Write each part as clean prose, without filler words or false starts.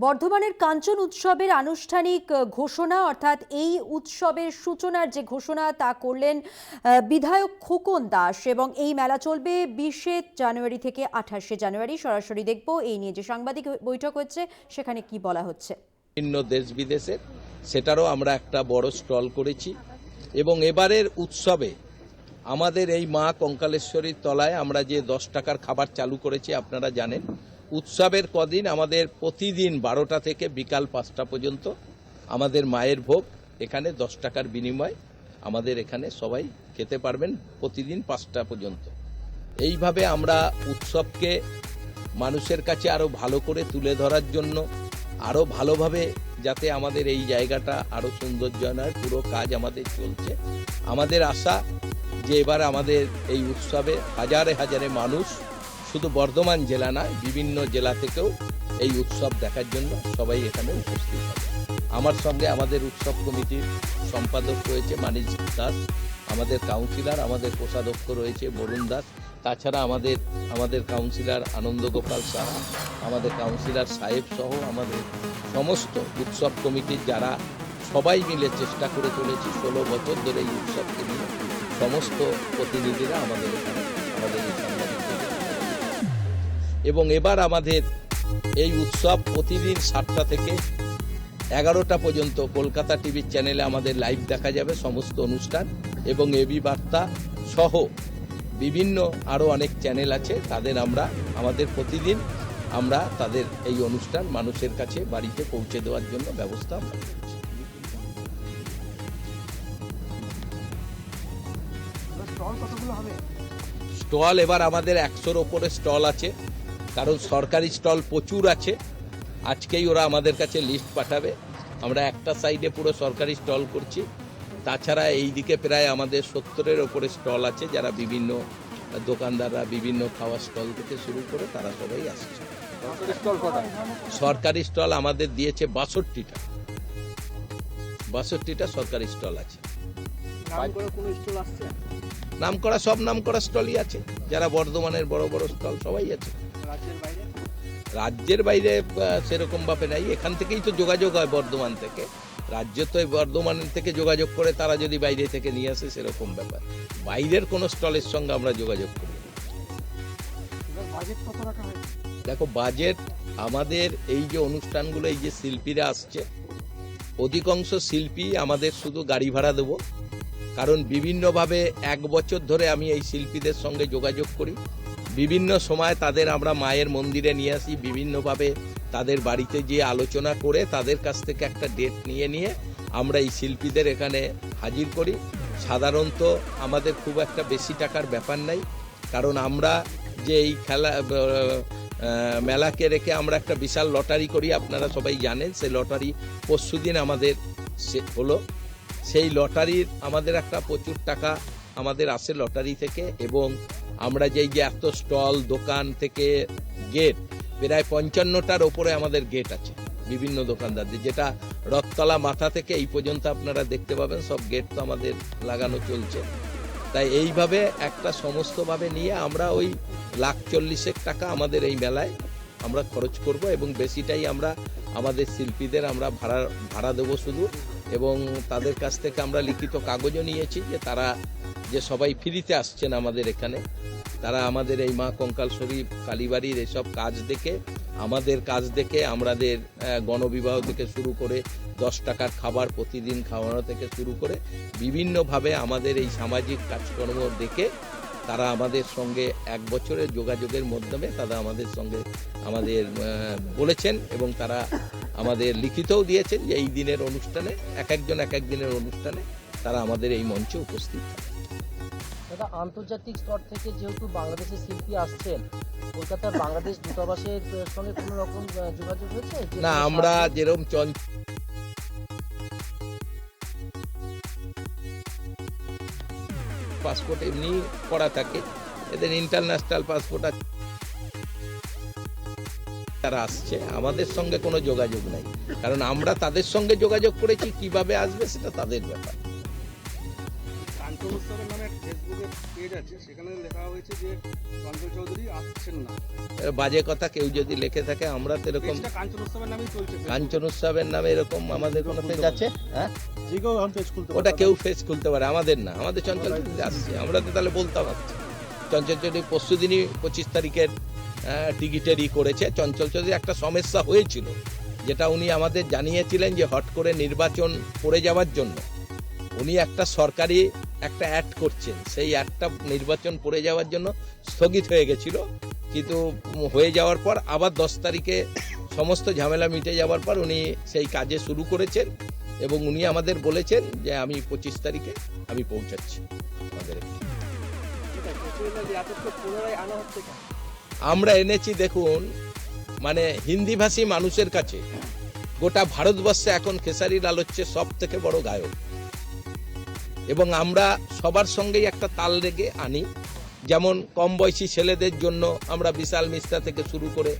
বর্ধমানের কাঞ্চন উৎসবের আনুষ্ঠানিক ঘোষণা অর্থাৎ এই উৎসবের সূচনার যে ঘোষণা তা করলেন বিধায়ক খোকন দাস। এবং এই মেলা চলবে 20শে জানুয়ারি থেকে 28শে জানুয়ারি। সরাসরি দেখব এই নিয়ে যে সাংবাদিক বৈঠক হচ্ছে সেখানে কি বলা হচ্ছে। বিভিন্ন দেশ বিদেশের সেটারও আমরা একটা বড় স্টল করেছি এবং এবারের উৎসবে আমাদের এই মা কঙ্কালেশ্বরীর তলায় আমরা যে 10 টাকার খাবার চালু করেছি আপনারা জানেন। উৎসবের কদিন আমাদের প্রতিদিন 12টা থেকে বিকাল 5টা পর্যন্ত আমাদের মায়ের ভোগ এখানে 10 টাকার বিনিময় আমাদের এখানে সবাই খেতে পারবেন প্রতিদিন 5টা পর্যন্ত। এইভাবে আমরা উৎসবকে মানুষের কাছে আরও ভালো করে তুলে ধরার জন্য আরও ভালোভাবে যাতে আমাদের এই জায়গাটা আরও সৌন্দর্যায়ন হয় পুরো কাজ আমাদের চলছে। আমাদের আশা যে এবার আমাদের এই উৎসবে হাজারে হাজারে মানুষ শুধু বর্ধমান জেলা নয় বিভিন্ন জেলা থেকেও এই উৎসব দেখার জন্য সবাই এখানে উপস্থিত হবে। আমার সঙ্গে আমাদের উৎসব কমিটির সম্পাদক রয়েছে মানিক দাস, আমাদের কাউন্সিলর আমাদের কোষাধ্যক্ষ রয়েছে বরুণ দাস, তাছাড়া আমাদের কাউন্সিলর আনন্দ গোপাল সাহা, আমাদের কাউন্সিলর সাহেব সহ আমাদের সমস্ত উৎসব কমিটির যারা সবাই মিলে চেষ্টা করে চলেছি 16 বছর ধরে এই উৎসবকে নিয়ে সমস্ত প্রতিনিধিরা আমাদের এখানে আমাদের এই এবং এবার আমাদের এই উৎসব প্রতিদিন 7টা থেকে 11টা পর্যন্ত কলকাতা টিভির চ্যানেলে আমাদের লাইভ দেখা যাবে সমস্ত অনুষ্ঠান এবং এবি বার্তা সহ বিভিন্ন আরও অনেক চ্যানেল আছে তাদের আমাদের প্রতিদিন আমরা তাদের এই অনুষ্ঠান মানুষের কাছে বাড়িতে পৌঁছে দেওয়ার জন্য ব্যবস্থা আমরা করছি। স্টল এবার আমাদের 100-র ওপরে স্টল আছে, কারণ সরকারি স্টল প্রচুর আছে। আজকেই ওরা আমাদের কাছে লিস্ট পাঠাবে। আমরা একটা সাইডে পুরো সরকারি স্টল করছি, তাছাড়া এই দিকে প্রায় আমাদের 70-এর ওপরে স্টল আছে যারা বিভিন্ন দোকানদাররা বিভিন্ন খাওয়ার স্টল থেকে শুরু করে তারা সবাই আসছে। সরকারি স্টল আমাদের দিয়েছে 62টা সরকারি স্টল আছে। নাম করা সব নাম করা স্টলই আছে, যারা বর্ধমানের বড় বড় স্টল সবাই আছে। রাজ্যের বাইরে সেরকম ভাবে নাই, এখান থেকেই তো যোগাযোগ হয় বর্ধমান থেকে। রাজ্য তো বর্ধমান থেকে যোগাযোগ করে তারা যদি বাইরে থেকে নিয়ে আসে সেরকম ব্যাপার। বাইরের কোনো স্টলের সঙ্গে আমরা যোগাযোগ করি। দেখো বাজেট আমাদের এই যে অনুষ্ঠানগুলো এই যে শিল্পীরা আসছে অধিকাংশ শিল্পী আমাদের শুধু গাড়ি ভাড়া দেবো, কারণ বিভিন্নভাবে 1 বছর ধরে আমি এই শিল্পীদের সঙ্গে যোগাযোগ করি। বিভিন্ন সময় তাদের আমরা মায়ের মন্দিরে নিয়ে আসি, বিভিন্নভাবে তাদের বাড়িতে গিয়ে আলোচনা করে তাদের কাছ থেকে একটা ডেট নিয়ে আমরা এই শিল্পীদের এখানে হাজির করি। সাধারণত আমাদের খুব একটা বেশি টাকার ব্যাপার নাই, কারণ আমরা যে এই মেলাকে রেখে আমরা একটা বিশাল লটারি করি, আপনারা সবাই জানেন। সেই লটারি পরশুদিন আমাদের হলো। সেই লটারির আমাদের একটা প্রচুর টাকা আমাদের আসে লটারি থেকে। এবং আমরা যে এত স্টল দোকান থেকে গেট প্রায় 55টার ওপরে আমাদের গেট আছে বিভিন্ন দোকানদারদের, যেটা রথতলা মাথা থেকে এই পর্যন্ত আপনারা দেখতে পাবেন সব গেট তো আমাদের লাগানো চলছে। তাই এইভাবে একটা সমস্তভাবে নিয়ে আমরা ওই 1,40,000 টাকা আমাদের এই মেলায় আমরা খরচ করব এবং বেশিটাই আমরা আমাদের শিল্পীদের আমরা ভাড়া দেবো শুধু। এবং তাদের কাছ থেকে আমরা লিখিত কাগজও নিয়েছি যে তারা যে সবাই ফ্রিতে আসছেন আমাদের এখানে, তারা আমাদের এই মা কঙ্কালেশ্বরী কালীবাড়ির এসব কাজ দেখে আমাদের কাজ দেখে আমাদের গণবিবাহ থেকে শুরু করে 10 টাকার খাবার প্রতিদিন খাওয়ানো থেকে শুরু করে বিভিন্নভাবে আমাদের এই সামাজিক কাজকর্ম দেখে তারা আমাদের সঙ্গে 1 বছরের যোগাযোগের মাধ্যমে তারা আমাদের সঙ্গে আমাদের বলেছেন এবং তারা আমাদের লিখিতও দিয়েছেন যে এই দিনের অনুষ্ঠানে এক এক দিনের অনুষ্ঠানে তারা আমাদের এই মঞ্চে উপস্থিত। দাদা, আন্তর্জাতিক স্তর থেকে যেহেতু বাংলাদেশের শিল্পী আসছেন, কলকাতার বাংলাদেশ দূতাবাসের সঙ্গে কোনো রকম যোগাযোগ হয়েছে? না, আমরা যেরকম পাসপোর্ট এমনি করা থাকে, এদের ইন্টারন্যাশনাল পাসপোর্ট আছে, তারা আসছে। আমাদের সঙ্গে কোনো যোগাযোগ নাই, কারণ আমরা তাদের সঙ্গে যোগাযোগ করেছি, কিভাবে আসবে সেটা তাদের ব্যাপার। কাঞ্চন উৎসবের নামে একটা ফেসবুকে পেজ আছে, সেখানে লেখা হয়েছে যে চঞ্চল চৌধুরী আসছেন না। বাজে কথা কেউ যদি লিখে থাকে, আমরা তো এরকম পেজটা কাঞ্চন উৎসবের নামেই চলছে। কাঞ্চন উৎসবের নামে এরকম আমাদের কোনো পেজ আছে? হ্যাঁ, যে কেউ এখন পেজ খুলতে ওটা কেউ ফেস খুলতে পারে, আমাদের না। আমাদের চঞ্চল চৌধুরী আসছে, আমরা তো তাহলে বলতাম আসছে। চঞ্চল চৌধুরী পরশু দিনই 25 তারিখের টিকিটের করেছে। চঞ্চল চৌধুরী একটা সমস্যা হয়েছিল, যেটা উনি আমাদের জানিয়েছিলেন যে হট করে নির্বাচন করে যাওয়ার জন্য উনি একটা সরকারি একটা অ্যাড করছেন, সেই অ্যাডটা নির্বাচন পড়ে যাওয়ার জন্য স্থগিত হয়ে গেছিল। কিন্তু হয়ে যাওয়ার পর আবার 10 তারিখে সমস্ত ঝামেলা মিটে যাওয়ার পর উনি সেই কাজে শুরু করেছেন এবং উনি আমাদের বলেছেন যে আমি 25 তারিখে আমি পৌঁছাচ্ছি আমাদের এখানে। আমরা এনেছি, দেখুন, মানে হিন্দিভাষী মানুষের কাছে গোটা ভারতবর্ষে এখন খেসারি লাল হচ্ছে সব থেকে বড় গায়ক, এবং আমরা সবার সঙ্গেই একটা তাল রেগে আনি। যেমন কম বয়সী ছেলেদের জন্য আমরা বিশাল মিস্ত্রা থেকে শুরু করে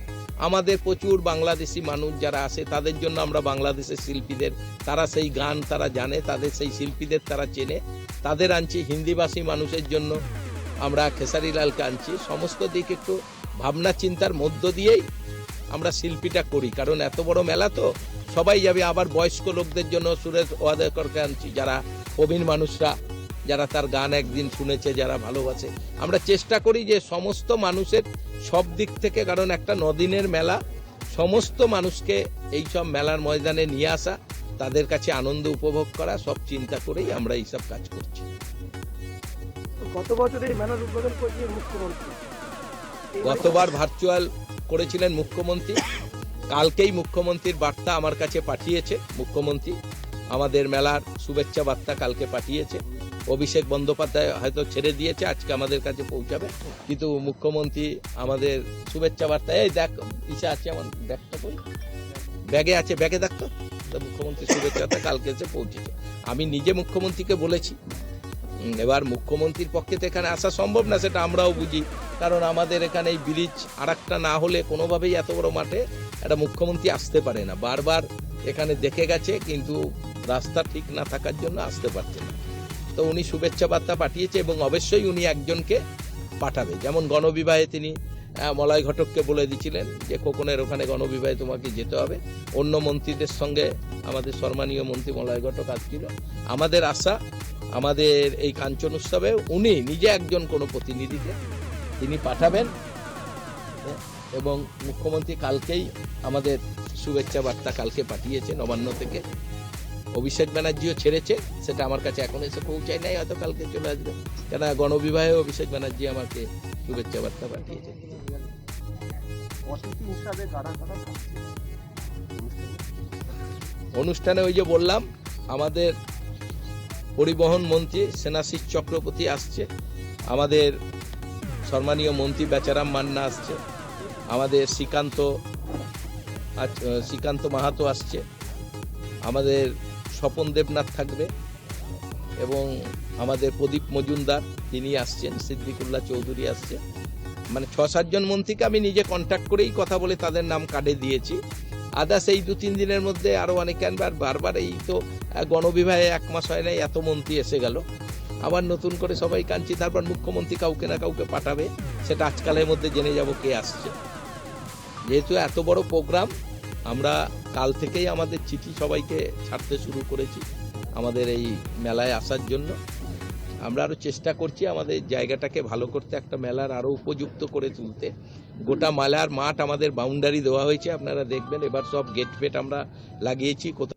আমাদের প্রচুর বাংলাদেশি মানুষ যারা আসে তাদের জন্য আমরা বাংলাদেশের শিল্পীদের, তারা সেই গান তারা জানে, তাদের সেই শিল্পীদের তারা চেনে, তাদের আনছি। হিন্দিভাষী মানুষের জন্য আমরা খেসারি লালকে আনছি। সমস্ত দিক একটু ভাবনা চিন্তার মধ্য দিয়েই আমরা শিল্পীটা করি, কারণ এত বড় মেলা তো সবাই যাবে। আবার বয়স্ক লোকদের জন্য সুরেশ ওয়াদেকরকে আনছি, যারা প্রবীণ মানুষরা, যারা তার গান একদিন শুনেছে, যারা ভালোবাসে। আমরা চেষ্টা করি যে সমস্ত মানুষের সব দিক থেকে, কারণ একটা 9 দিনের মেলা, সমস্ত মানুষকে এই সব মেলার ময়দানে নিয়ে আসা, তাদের কাছে আনন্দ উপভোগ করা, সব চিন্তা করেই আমরা এইসব কাজ করছি। গত বছর এই মেলার উদ্বোধন করেছিলেন মুখ্যমন্ত্রী, গতবার ভার্চুয়াল করেছিলেন মুখ্যমন্ত্রী। কালকেই মুখ্যমন্ত্রীর বার্তা আমার কাছে পাঠিয়েছে মুখ্যমন্ত্রী, আমাদের মেলার শুভেচ্ছা বার্তা কালকে পাঠিয়েছে। অভিষেক বন্দ্যোপাধ্যায় হয়তো ছেড়ে দিয়েছে, আজকে আমাদের কাছে পৌঁছাবে, কিন্তু মুখ্যমন্ত্রী আমাদের শুভেচ্ছা বার্তা, এই দেখ ইচ্ছা আছে আমার ব্যাগটা, কই ব্যাগে আছে, ব্যাগে দেখতো, মুখ্যমন্ত্রী শুভেচ্ছাটা কালকে এসে পৌঁছেছে। আমি নিজে মুখ্যমন্ত্রীকে বলেছি। এবার মুখ্যমন্ত্রীর পক্ষে তো এখানে আসা সম্ভব না, সেটা আমরাও বুঝি, কারণ আমাদের এখানে এই ব্রিজ আরেকটা না হলে কোনোভাবেই এত বড় মাঠে একটা মুখ্যমন্ত্রী আসতে পারে না। বারবার এখানে দেখে গেছে, কিন্তু রাস্তা ঠিক না থাকার জন্য আসতে পারছে না। তো উনি শুভেচ্ছা বার্তা পাঠিয়েছে এবং অবশ্যই উনি একজনকে পাঠাবে। যেমন গণবিবাহে তিনি মলয় ঘটককে বলে দিয়েছিলেন যে খোকনের ওখানে গণবিবাহে তোমাকে যেতে হবে। অন্য মন্ত্রীদের সঙ্গে আমাদের সম্মানীয় মন্ত্রী মলয় ঘটক আসছিল। আমাদের আশা আমাদের এই কাঞ্চন উৎসবে উনি নিজে একজন কোনো প্রতিনিধিকে তিনি পাঠাবেন, এবং মুখ্যমন্ত্রী কালকেই আমাদের শুভেচ্ছা বার্তা কালকে পাঠিয়েছে নবান্ন থেকে। অভিষেক ব্যানার্জিও ছেড়েছে, সেটা আমার কাছে এখন এসে পৌঁছায় নাই, হয়তো কালকে চলে আসবে, কেন গণবিবাহে অভিষেক ব্যানার্জি আমাকে শুভেচ্ছা বার্তা পাঠিয়েছে। অনুষ্ঠানে ওই যে বললাম, আমাদের পরিবহন মন্ত্রী সেনাশিস চক্রবর্তী আসছে, আমাদের সম্মানীয় মন্ত্রী বেচারাম মান্না আসছে, আমাদের শ্রীকান্ত মাহাতো আসছে, আমাদের স্বপন দেবনাথ থাকবে, এবং আমাদের প্রদীপ মজুমদার তিনি আসছেন, সিদ্দিকুল্লাহ চৌধুরী আসছে। মানে 6-7 জন মন্ত্রীকে আমি নিজে কন্ট্যাক্ট করেই কথা বলে তাদের নাম কার্ডে দিয়েছি। আদার্স এই 2-3 দিনের মধ্যে আরও অনেকে আনবে। আর বারবার এই তো গণবিবাহে 1 মাস হয় নাই, এত মন্ত্রী এসে গেল, আবার নতুন করে সবাই কাঁদছি। তারপর মুখ্যমন্ত্রী কাউকে না কাউকে পাঠাবে, সেটা আজকালের মধ্যে জেনে যাব কে আসছে। যেহেতু এত বড় প্রোগ্রাম, আমরা কাল থেকেই আমাদের চিঠি সবাইকে ছাড়তে শুরু করেছি আমাদের এই মেলায় আসার জন্য। আমরা আরও চেষ্টা করছি আমাদের জায়গাটাকে ভালো করতে, একটা মেলার আরও উপযুক্ত করে তুলতে। গোটা মেলার মাঠ আমাদের বাউন্ডারি দেওয়া হয়েছে, আপনারা দেখবেন। এবার সব গেট ফেট আমরা লাগিয়েছি, কোথাও